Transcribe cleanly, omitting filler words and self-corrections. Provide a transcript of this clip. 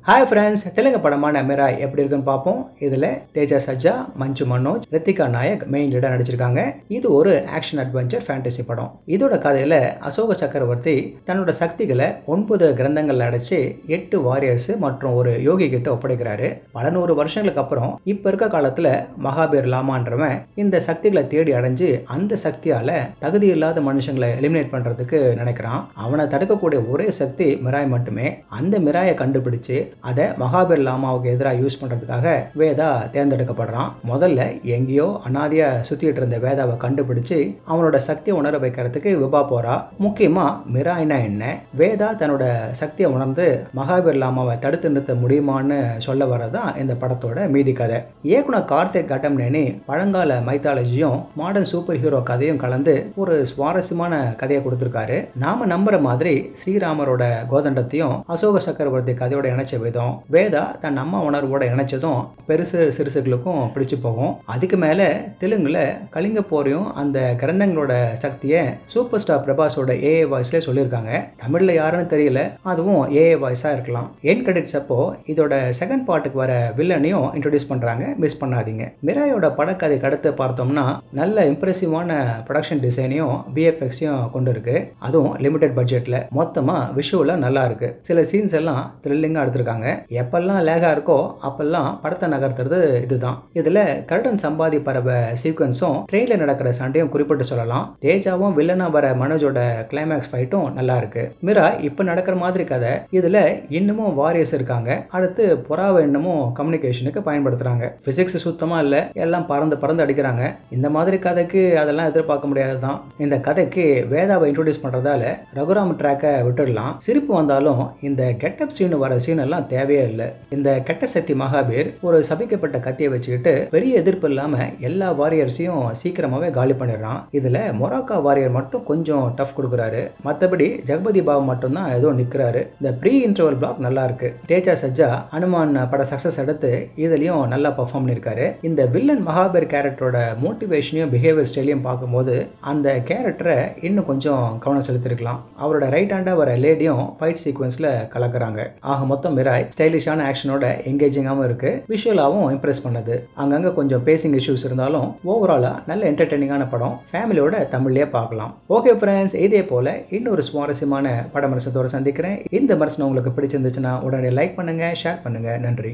Hi friends, Telugu படமான Mirai எப்படி இருக்குன்னு பார்ப்போம். இதில் தேஜா சஜ்ஜா, மஞ்சு மனோஜ், ரித்திகா நாயக் மெயின் லீடாக நடிச்சிருக்காங்க. இது ஒரு ஆக்ஷன் அட்வென்ச்சர் ஃபேண்டசி படம். இதோட கதையில் அசோக சக்கரவர்த்தி தன்னோட சக்திகளை 9 கிரந்தங்களில் அடைச்சு 8 வாரியர்ஸ் மற்றும் ஒரு யோகி கிட்ட ஒப்படைக்கிறாரு. பல 100 வருஷங்களுக்கு அப்புறம் இப்போ இருக்க காலத்தில் மகாபீர் லாமான்றவன் இந்த சக்திகளை தேடி அடைஞ்சு அந்த சக்தியால் தகுதி இல்லாத மனுஷங்களை எலிமினேட் பண்ணுறதுக்கு நினைக்கிறான். அவனை தடுக்கக்கூடிய ஒரே சக்தி மிராய் மட்டுமே. அந்த மிராயை கண்டுபிடிச்சு அதை மகாபீர் லாமாவுக்கு எதிராக யூஸ் பண்றதுக்காக வேதா தேர்ந்தெடுக்கப்படுறான். முதல்ல எங்கேயோ அனாதியா சுத்திட்டு இருந்த வேதாவை கண்டுபிடிச்சு அவனோட சக்தியை உணர வைக்கிறதுக்கு விபா போறா. முக்கியமா மிராய்னா என்ன, வேதா தன்னோட சக்தியை உணர்ந்து மகாபீர் லாமாவை தடுத்து நிறுத்த முடியுமான்னு சொல்ல வரதான் இந்த படத்தோட மீதி கதை. இயக்குனர் கார்த்திக் கட்டம்னேனி பழங்கால மைத்தாலஜியும் மாடர்ன் சூப்பர் ஹீரோ கதையும் கலந்து ஒரு சுவாரஸ்யமான கதையை கொடுத்திருக்காரு. நாம நம்புற மாதிரி ஸ்ரீராமரோட கோதண்டத்தையும் அசோக சக்கரவர்த்தி கதையோட இணைச்ச விதம், வேதா தன் அம்மா உணர்வோட இணைச்சதும் பெருசு சிறுசுகளுக்கும் பிடிச்சு போகும். அதுக்கு மேல தெலுங்குல கலிங்க போரையும் அந்த கிரந்தங்களோட சக்தியை சூப்பர் ஸ்டார் பிரபாஸோட ஏஏ வாய்ஸ்ல சொல்லியிருக்காங்க. தமிழ்ல யாருன்னு தெரியல, அதுவும் ஏஏ வாய்ஸா இருக்கலாம். என் கிரெடிட்ஸ் அப்போ இதோட செகண்ட் பார்ட்டுக்கு வர வில்லனையும் இன்ட்ரோடியூஸ் பண்றாங்க, மிஸ் பண்ணாதீங்க. மிராயோட படக்கதைக்கு அடுத்து பார்த்தோம்னா நல்ல இம்ப்ரெசிவான ப்ரொடக்ஷன் டிசைனையும் விஎஃப்எக்ஸையும் கொண்டு இருக்கு. அதுவும் லிமிடெட் பட்ஜெட்ல. மொத்தமா விஷுவலா நல்லா இருக்கு. சில சீன்ஸ் எல்லாம் த்ரில்லிங்கா எடுத்திருக்காங்க. எப்பெல்லாம் லேகா இருக்கோ அப்பெல்லாம் படத்தை நகர்த்துறது இதுதான். இதுல கருடன் சம்பாதி பறவை சீக்வன்ஸும் ட்ரெயின்ல நடக்கிற சண்டையும் குறிப்பிட்டு சொல்லலாம். தேஜாவும் வில்லனா வர மனோஜோட கிளைமேக்ஸ் ஃபைட்டும் நல்லா இருக்கு. மிரா இப்ப நடக்கிற மாதிரி கதை. இதுல இன்னமும் வாரியர்ஸ் இருக்காங்க. அடுத்து புறாவை இன்னமும் கம்யூனிகேஷனுக்கு பயன்படுத்துறாங்க. பிசிக்ஸ் சுத்தமா இல்ல, எல்லாம் பறந்து பறந்து அடிக்கிறாங்க. இந்த மாதிரி கதைக்கு அதெல்லாம் எதிர்பார்க்க முடியாதுதான். இந்த கதைக்கு வேதாவை இன்ட்ரோடியூஸ் பண்றதால ரகுராம் ட்ராக்கை விட்டுடலாம். சிரிப்பு வந்தாலும் இந்த கெட்டப் சீன் வர சீன் எல்லாம் தேவையே இல்லை. இந்த கெட்ட சக்தி மகாபீர் ஒரு சபிக்கப்பட்ட கத்தியை வச்சுக்கிட்டு பெரிய எதிர்ப்பு இல்லாம எல்லா வாரியர்ஸையும் சீக்கிரமாவே காலி பண்ணிடுறான். இதுல மொராக்கா வாரியர் மட்டும் கொஞ்சம் டஃப் கொடுக்குறாரு. மற்றபடி ஜெகபதி பாபு மட்டும் தான் ஏதோ நிக்கிறாரு. இந்த ப்ரீ இன்டர்வல் பிளாக் நல்லா இருக்கு. தேஜா சஜ்ஜா அனுமான் பட சக்சஸ் எடுத்து இதுலயும் நல்லா பர்ஃபார்ம் பண்ணிருக்காரு. இந்த வில்லன் மகாபீர் கேரக்டரோட மோட்டிவேஷனையும் பிஹேவியர் ஸ்டைலையும் பார்க்கும்போது அந்த கேரக்டரை இன்னும் கொஞ்சம் கவனம் செலுத்திருக்கலாம். அவரோட ரைட் ஹேண்டா வர லேடியும் ஃபைட் சீக்வன்ஸ்ல கலக்குறாங்க. ஆக மொத்தம் மிராய் ஸ்டைலிஷான ஆக்ஷனோட எங்கேஜிங்காகவும் இருக்கு, விஷுவலாகவும் இம்ப்ரெஸ் பண்ணது. அங்கங்க கொஞ்சம் பேசிங் இஷ்யூஸ் இருந்தாலும் ஓவராலா நல்ல என்டர்டெய்னிங்கான படம். ஃபேமிலியோட தமிழ்லயே பார்க்கலாம். ஓகே ஃப்ரெண்ட்ஸ், இதே போல இன்னொரு சுவாரஸ்யமான பட விமர்சனத்தோட சந்திக்கிறேன். இந்த விமர்சனம் உங்களுக்கு பிடிச்சிருந்துச்சுன்னா உடனே லைக் பண்ணுங்க, ஷேர் பண்ணுங்க. நன்றி.